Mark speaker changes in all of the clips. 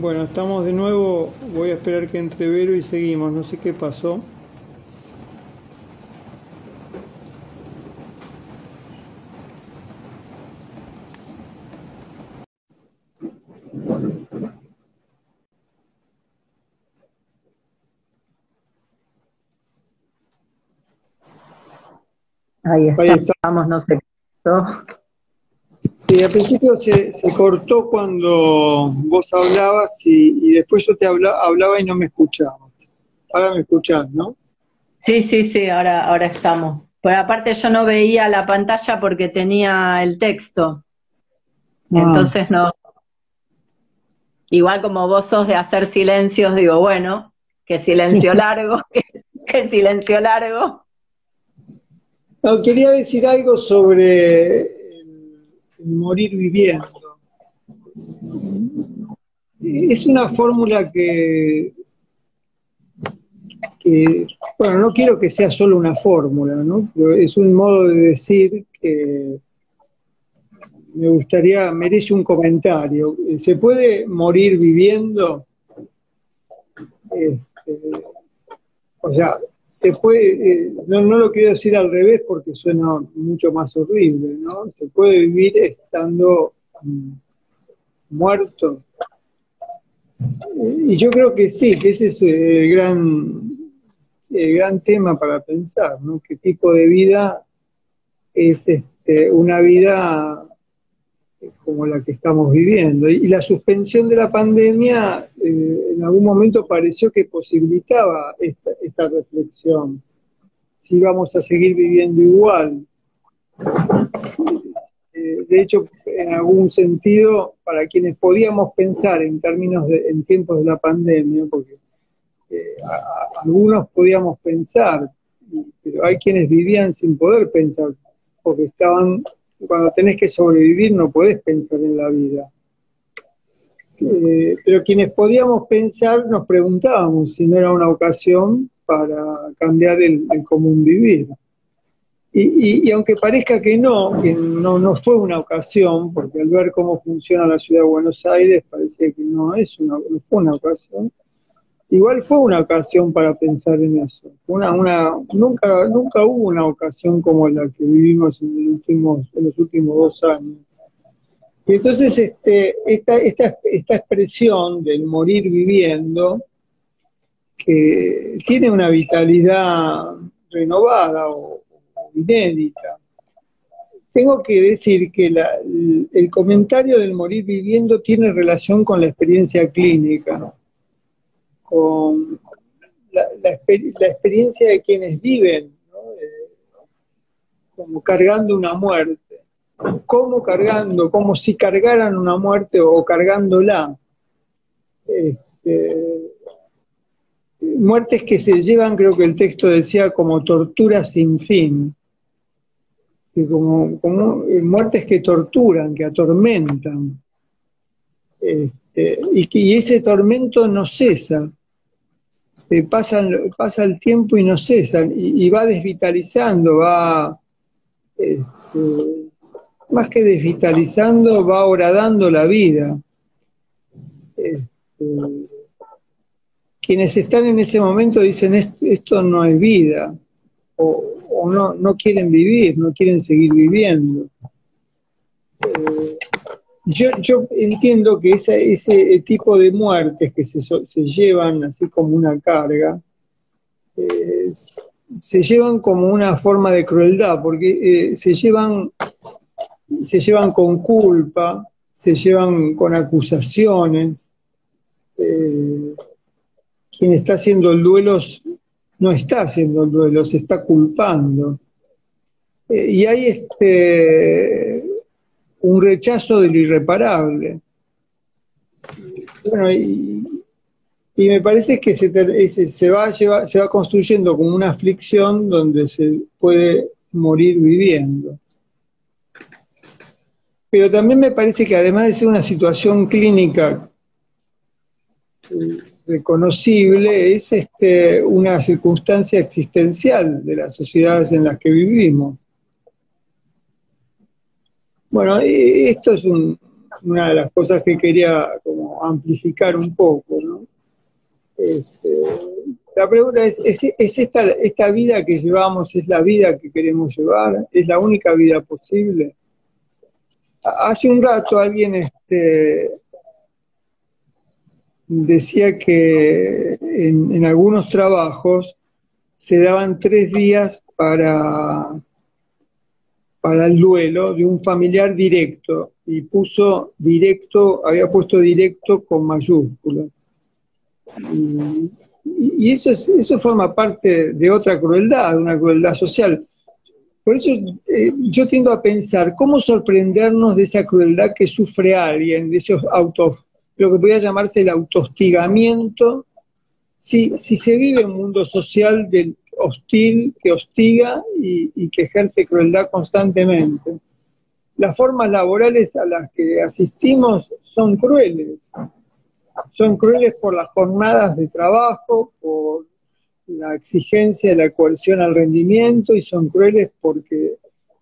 Speaker 1: Bueno, estamos de nuevo. Voy a esperar que entre Vero y seguimos. No sé qué pasó.
Speaker 2: Ahí
Speaker 1: Ahí está.
Speaker 2: estamos, no sé qué pasó.
Speaker 1: Sí, al principio se cortó cuando vos hablabas y después yo te hablaba y no me escuchabas. Ahora me escuchás, ¿no?
Speaker 2: Sí, sí, sí, ahora estamos. Pero aparte yo no veía la pantalla porque tenía el texto,
Speaker 1: Ah,
Speaker 2: entonces no, igual como vos sos de hacer silencios, digo, bueno, qué silencio largo, qué silencio largo.
Speaker 1: no, quería decir algo sobre el morir viviendo. Es una fórmula que, bueno, no quiero que sea solo una fórmula, ¿no? Pero es un modo de decir que me gustaría, merece un comentario. ¿Se puede morir viviendo? Este, o sea, se puede, no lo quiero decir al revés porque suena mucho más horrible, ¿no? Se puede vivir estando muerto. Y yo creo que sí, que ese es el gran tema para pensar, ¿no? ¿Qué tipo de vida es una vida como la que estamos viviendo? Y la suspensión de la pandemia en algún momento pareció que posibilitaba esta reflexión, si vamos a seguir viviendo igual. De hecho, en algún sentido, para quienes podíamos pensar en términos en tiempos de la pandemia, porque algunos podíamos pensar, pero hay quienes vivían sin poder pensar, porque cuando tenés que sobrevivir no podés pensar en la vida. Pero quienes podíamos pensar nos preguntábamos si no era una ocasión para cambiar el común vivir. Y aunque parezca que no fue una ocasión, porque al ver cómo funciona la ciudad de Buenos Aires parece que no fue una ocasión, igual fue una ocasión para pensar en eso. Nunca hubo una ocasión como la que vivimos en los últimos 2 años. Y entonces esta expresión del morir viviendo, que tiene una vitalidad renovada o inédita. Tengo que decir que el comentario del morir viviendo tiene relación con la experiencia clínica, ¿no? Con la experiencia de quienes viven, ¿no? Como cargando una muerte. Como si cargaran una muerte o cargándola. Este, muertes que se llevan, creo que el texto decía, como tortura sin fin. Sí, muertes que torturan, que atormentan. Y ese tormento no cesa. Pasa el tiempo y no cesa. Y va desvitalizando, este, más que desvitalizando, va horadando la vida. Este, quienes están en ese momento dicen, esto no es vida, o no quieren vivir, no quieren seguir viviendo. Yo entiendo que ese tipo de muertes que se llevan así como una carga, eh, se llevan como una forma de crueldad, porque se llevan con culpa, se llevan con acusaciones. eh, Quien está haciendo el duelo no está haciendo el duelo, se está culpando. Y hay un rechazo de lo irreparable. Bueno, y me parece que se va construyendo como una aflicción donde se puede morir viviendo. Pero también me parece que además de ser una situación clínica reconocible, es una circunstancia existencial de las sociedades en las que vivimos. Bueno, esto es una de las cosas que quería como amplificar un poco, ¿no? La pregunta ¿es esta vida que llevamos, es la vida que queremos llevar? ¿Es la única vida posible? Hace un rato alguien decía que en algunos trabajos se daban 3 días para el duelo de un familiar directo, y puso directo, había puesto directo con mayúsculas. Y eso forma parte de otra crueldad, de una crueldad social. Por eso yo tiendo a pensar, ¿cómo sorprendernos de esa crueldad que sufre alguien, de esos lo que podría llamarse el autohostigamiento, si se vive un mundo social hostil, que hostiga y que ejerce crueldad constantemente? Las formas laborales a las que asistimos son crueles. Son crueles por las jornadas de trabajo, por la exigencia de la coerción al rendimiento, y son crueles porque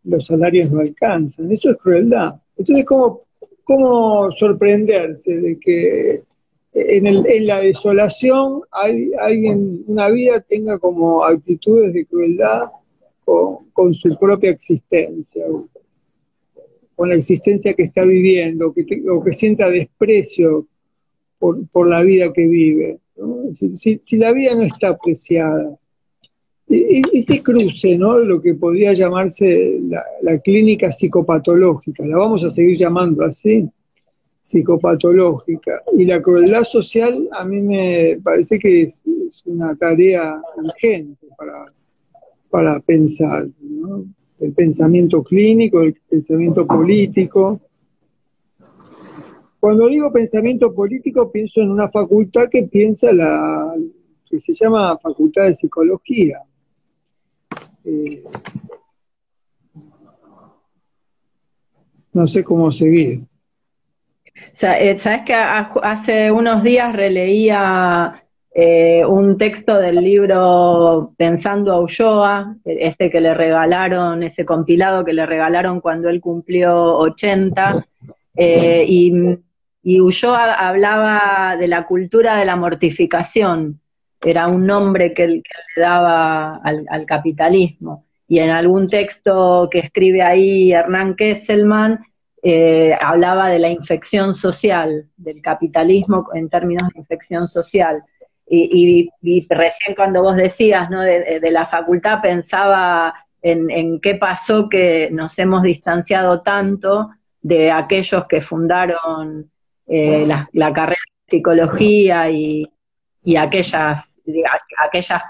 Speaker 1: los salarios no alcanzan. Eso es crueldad. Entonces, ¿cómo sorprenderse de que en la desolación una vida tenga como actitudes de crueldad con su propia existencia, con la existencia que está viviendo, o que sienta desprecio por la vida que vive, ¿no? Si la vida no está apreciada, ese cruce, ¿no? Lo que podría llamarse la clínica psicopatológica, la vamos a seguir llamando así, psicopatológica, y la crueldad social, a mí me parece que es una tarea urgente para pensar, ¿no? El pensamiento clínico, el pensamiento político. Cuando digo pensamiento político, pienso en una facultad que que se llama Facultad de Psicología. No sé cómo seguir.
Speaker 2: Sabes que hace unos días releía un texto del libro Pensando a Ulloa, que le regalaron, ese compilado que le regalaron cuando él cumplió 80, y Ulloa hablaba de la cultura de la mortificación, era un nombre que él le daba al capitalismo. Y en algún texto que escribe ahí Hernán Kesselman, hablaba de la infección social, del capitalismo en términos de infección social. Y recién cuando vos decías, ¿no?, de la facultad, pensaba en qué pasó que nos hemos distanciado tanto de aquellos que fundaron la carrera de psicología y aquellas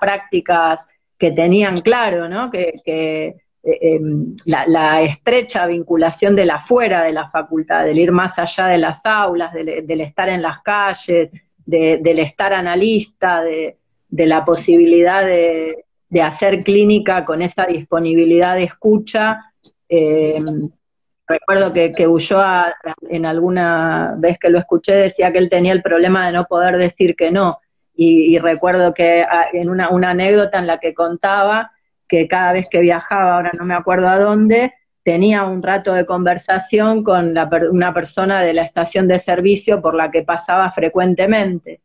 Speaker 2: prácticas que tenían claro, ¿no?, que la estrecha vinculación del afuera de la facultad, del ir más allá de las aulas, del estar en las calles, del estar analista, de la posibilidad de hacer clínica con esa disponibilidad de escucha. Recuerdo que Ulloa, en alguna vez que lo escuché, decía que él tenía el problema de no poder decir que no, y recuerdo que en una anécdota en la que contaba que cada vez que viajaba, ahora no me acuerdo a dónde, tenía un rato de conversación con una persona de la estación de servicio por la que pasaba frecuentemente,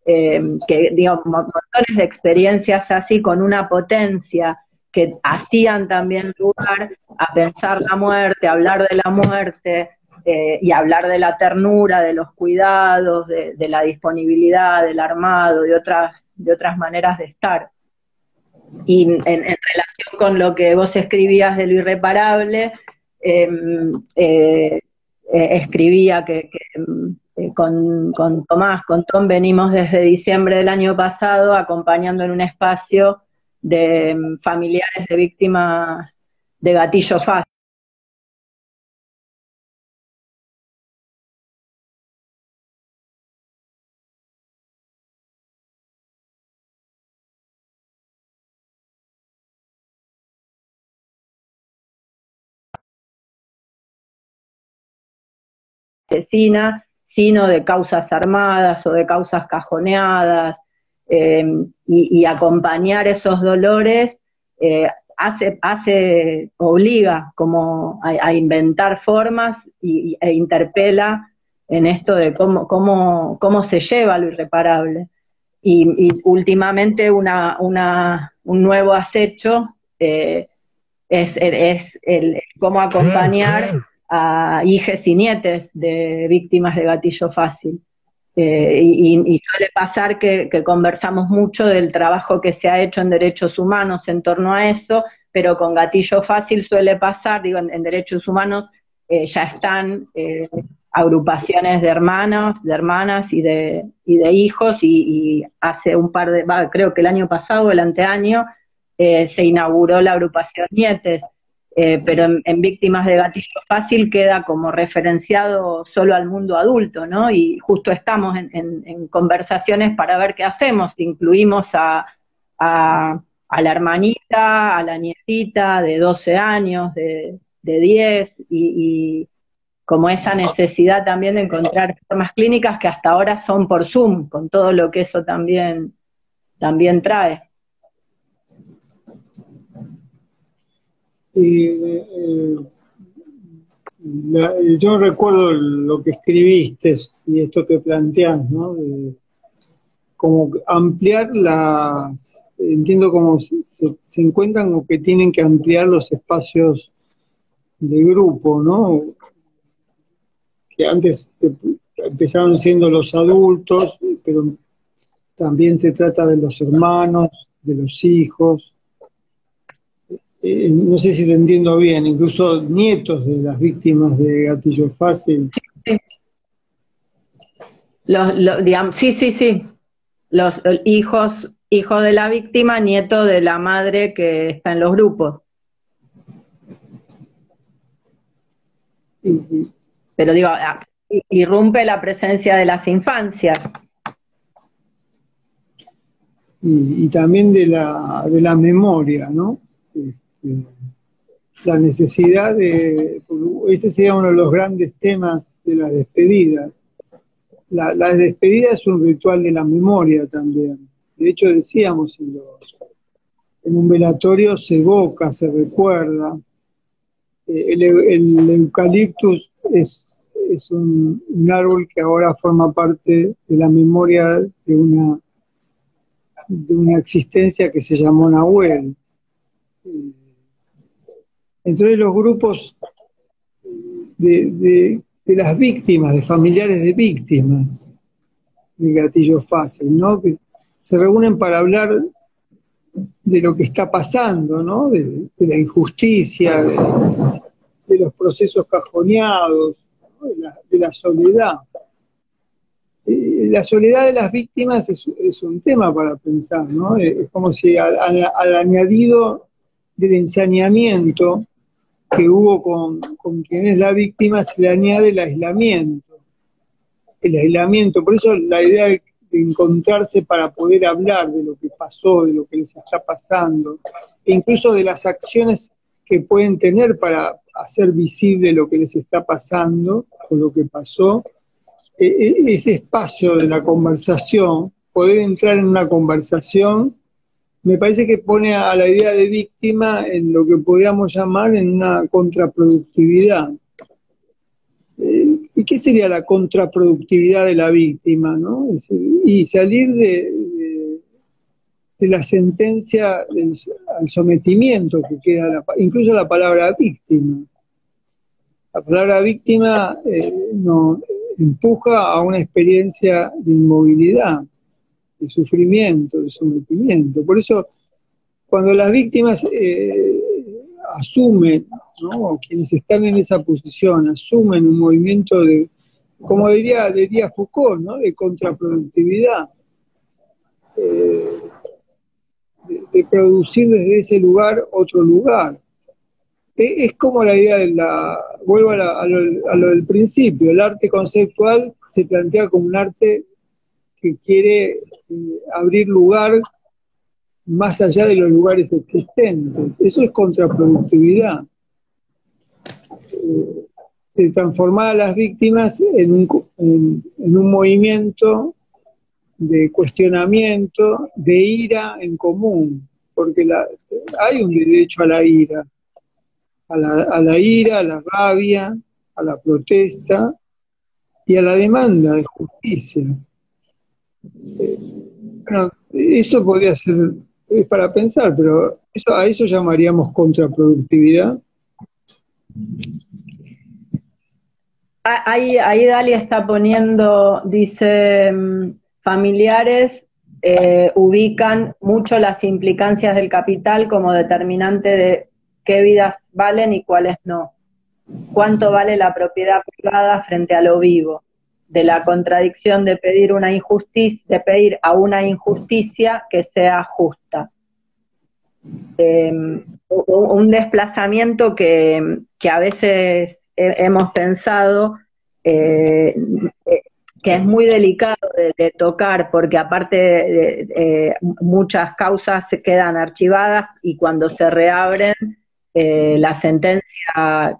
Speaker 2: que digamos, montones de experiencias así, con una potencia que hacían también lugar a pensar la muerte, a hablar de la muerte, y hablar de la ternura, de los cuidados, de la disponibilidad, del armado, de otras maneras de estar. Y en relación con lo que vos escribías de lo irreparable, escribía que con Tom venimos desde diciembre del año pasado acompañando en un espacio de familiares de víctimas de gatillo fácil. Asesina, sino de causas armadas o de causas cajoneadas, y acompañar esos dolores obliga como a inventar formas e interpela en esto de cómo se lleva lo irreparable. Y últimamente un nuevo acecho es el cómo acompañar a hijes y nietes de víctimas de gatillo fácil. Y suele pasar que conversamos mucho del trabajo que se ha hecho en derechos humanos en torno a eso, pero con gatillo fácil suele pasar, digo, en derechos humanos ya están agrupaciones de hermanos, de hermanas y de hijos, y hace creo que el año pasado o el anteaño, se inauguró la agrupación Nietes, pero en víctimas de gatillo fácil queda como referenciado solo al mundo adulto, ¿no? Y justo estamos en conversaciones para ver qué hacemos, incluimos a la hermanita, a la nietita de 12 años, de 10, y como esa necesidad también de encontrar formas clínicas que hasta ahora son por Zoom, con todo lo que eso también trae.
Speaker 1: Yo recuerdo lo que escribiste y esto que planteás, ¿no? Como ampliar entiendo como se encuentran o que tienen que ampliar los espacios de grupo, ¿no? Que antes empezaron siendo los adultos, pero también se trata de los hermanos, de los hijos. No sé si te entiendo bien, incluso nietos de las víctimas de gatillo fácil.
Speaker 2: Sí. Los hijos de la víctima, nieto de la madre que está en los grupos. Pero digo, irrumpe la presencia de las infancias.
Speaker 1: Y también de la memoria, ¿no? La necesidad ese sería uno de los grandes temas de las despedidas. La despedida es un ritual de la memoria también. De hecho, decíamos, en un velatorio se evoca, se recuerda. El eucaliptus es un árbol que ahora forma parte de la memoria de una existencia que se llamó Nahuel. Entonces los grupos de las víctimas, de familiares de víctimas de gatillo fácil, ¿no? Que se reúnen para hablar de lo que está pasando, ¿no? De la injusticia, de los procesos cajoneados, ¿no? De la soledad. La soledad de las víctimas es un tema para pensar, ¿no? Es como si al añadido del ensañamiento que hubo con quien es la víctima se le añade el aislamiento. Por eso la idea de encontrarse para poder hablar de lo que pasó, de lo que les está pasando, e incluso de las acciones que pueden tener para hacer visible lo que les está pasando o lo que pasó. Ese espacio de la conversación, poder entrar en una conversación, me parece que pone a la idea de víctima en lo que podríamos llamar en una contraproductividad. ¿Y qué sería la contraproductividad de la víctima, ¿no? Y salir de la sentencia al sometimiento que queda, incluso la palabra víctima. La palabra víctima nos empuja a una experiencia de inmovilidad, de sufrimiento, de sometimiento. Por eso, cuando las víctimas asumen, ¿no? Quienes están en esa posición, asumen un movimiento como diría Foucault, ¿no? De contraproductividad, de producir desde ese lugar otro lugar. Es como la idea vuelvo a lo del principio, el arte conceptual se plantea como un arte que quiere abrir lugar más allá de los lugares existentes. Eso es contraproductividad. Se transformar a las víctimas en un movimiento de cuestionamiento, de ira en común, porque hay un derecho a la ira, a la ira, a la rabia, a la protesta, y a la demanda de justicia. Bueno, eso podría ser para pensar, pero a eso llamaríamos contraproductividad.
Speaker 2: Ahí Dali está poniendo, dice, familiares ubican mucho las implicancias del capital como determinante de qué vidas valen y cuáles no. ¿Cuánto vale la propiedad privada frente a lo vivo? De la contradicción de pedir a una injusticia que sea justa. Un desplazamiento que a veces hemos pensado que es muy delicado de tocar, porque aparte muchas causas se quedan archivadas y cuando se reabren la sentencia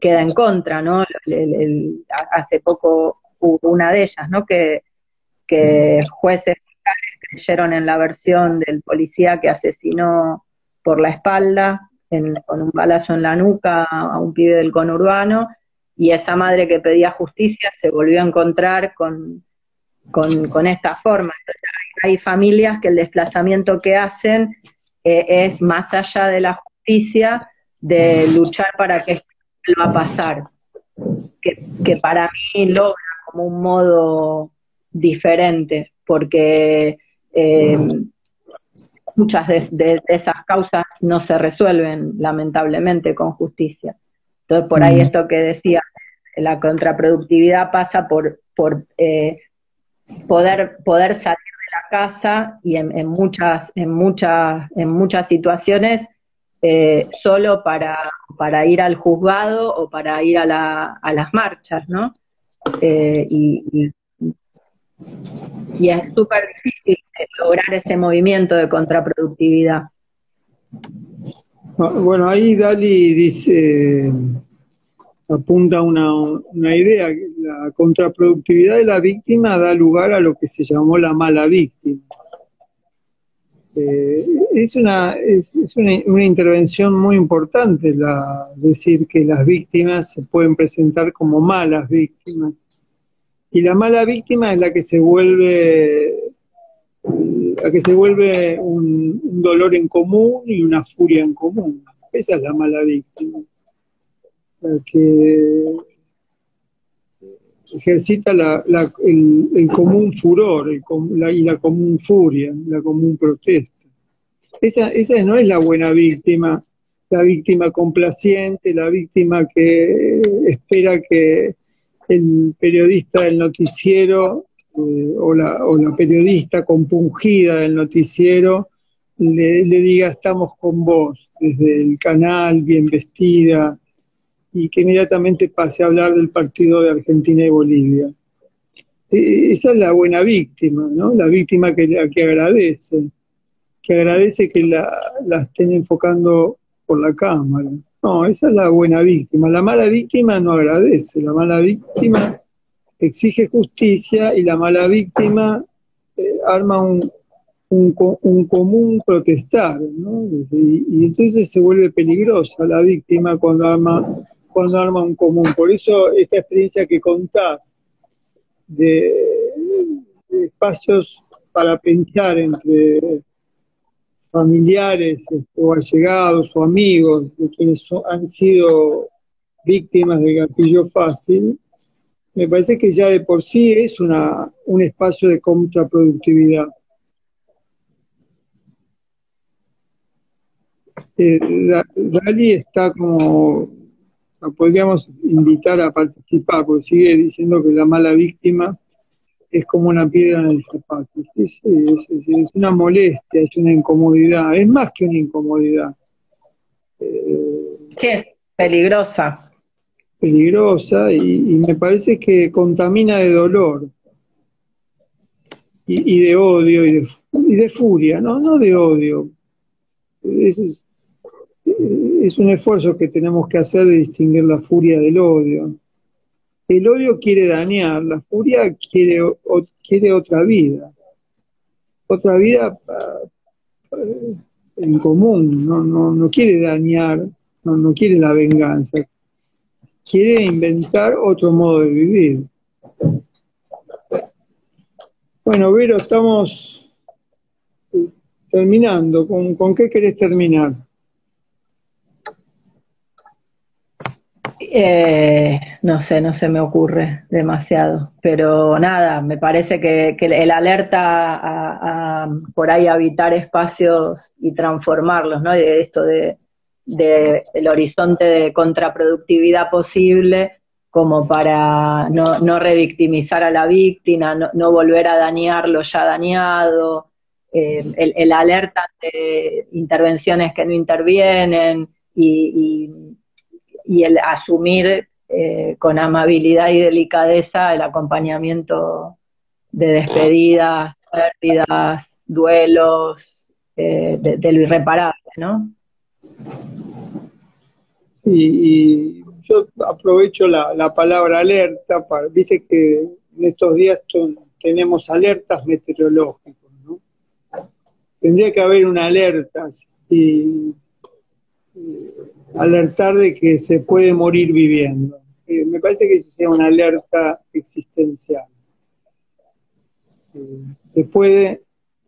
Speaker 2: queda en contra, ¿no? Hace poco hubo una de ellas, ¿no? Que jueces creyeron en la versión del policía que asesinó por la espalda, con un balazo en la nuca a un pibe del conurbano, y esa madre que pedía justicia se volvió a encontrar con esta forma. Entonces, hay familias que el desplazamiento que hacen es más allá de la justicia, de luchar para que esto no va a pasar, que para mí logra como un modo diferente, porque muchas de esas causas no se resuelven lamentablemente con justicia. Entonces por ahí esto que decía, la contraproductividad pasa por poder salir de la casa y en muchas situaciones solo para ir al juzgado o para ir a las marchas, ¿no? Y es súper difícil lograr ese movimiento de contraproductividad.
Speaker 1: Bueno, ahí Dali dice, apunta una idea, que la contraproductividad de la víctima da lugar a lo que se llamó la mala víctima. Es una intervención muy importante decir que las víctimas se pueden presentar como malas víctimas. Y la mala víctima es la que se vuelve un dolor en común y una furia en común. Esa es la mala víctima. La que ejercita el común furor y la común furia, la común protesta. Esa no es la buena víctima, la víctima complaciente, la víctima que espera que el periodista del noticiero o la periodista compungida del noticiero le diga estamos con vos, desde el canal, bien vestida, y que inmediatamente pase a hablar del partido de Argentina y Bolivia. Esa es la buena víctima, ¿no? La víctima que agradece que la estén enfocando por la cámara. No, esa es la buena víctima. La mala víctima no agradece, la mala víctima exige justicia y la mala víctima arma un común protestar, ¿no? Y entonces se vuelve peligrosa la víctima cuando arma un común. Por eso esta experiencia que contás de espacios para pensar entre familiares o allegados o amigos de quienes han sido víctimas del gatillo fácil, me parece que ya de por sí es un espacio de contraproductividad. Dali está como, la podríamos invitar a participar, porque sigue diciendo que la mala víctima es como una piedra en el zapato. Es una molestia, es una incomodidad, es más que una incomodidad.
Speaker 2: Sí, peligrosa.
Speaker 1: Peligrosa y me parece que contamina de dolor y de odio y de furia, no de odio. Es un esfuerzo que tenemos que hacer de distinguir la furia del odio. El odio quiere dañar, la furia quiere otra vida en común, no quiere dañar, no quiere la venganza. quiere inventar otro modo de vivir. Bueno, Vero, estamos terminando. ¿Con qué querés terminar?
Speaker 2: No sé, no se me ocurre demasiado, pero nada, me parece que el alerta a por ahí habitar espacios y transformarlos, ¿no? Y de esto de el horizonte de contraproductividad posible, como para no revictimizar a la víctima, no volver a dañar lo ya dañado, el alerta de intervenciones que no intervienen y el asumir con amabilidad y delicadeza el acompañamiento de despedidas, pérdidas, duelos, de lo irreparable, ¿no?
Speaker 1: Y yo aprovecho la palabra alerta, viste que en estos días tenemos alertas meteorológicas, ¿no? Tendría que haber una alerta y alertar de que se puede morir viviendo. Me parece que esa sea una alerta existencial. Se puede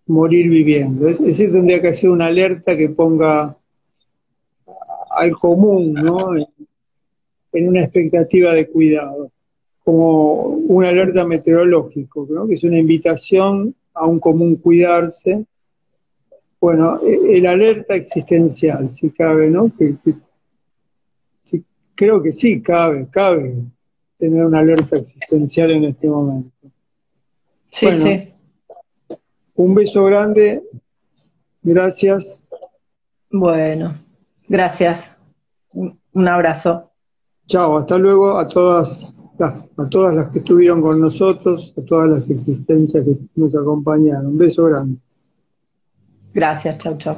Speaker 1: morir viviendo. Es decir, tendría que ser una alerta que ponga al común, ¿no? En una expectativa de cuidado, como una alerta meteorológico, ¿no? Que es una invitación a un común cuidarse. Bueno, el alerta existencial, si cabe, ¿no? Sí, creo que sí, cabe tener una alerta existencial en este momento.
Speaker 2: Sí,
Speaker 1: Bueno,
Speaker 2: sí.
Speaker 1: un beso grande, gracias.
Speaker 2: Bueno, gracias. Un abrazo.
Speaker 1: Chao, hasta luego a todas las que estuvieron con nosotros, a todas las existencias que nos acompañaron. Un beso grande.
Speaker 2: Gracias, chau, chau.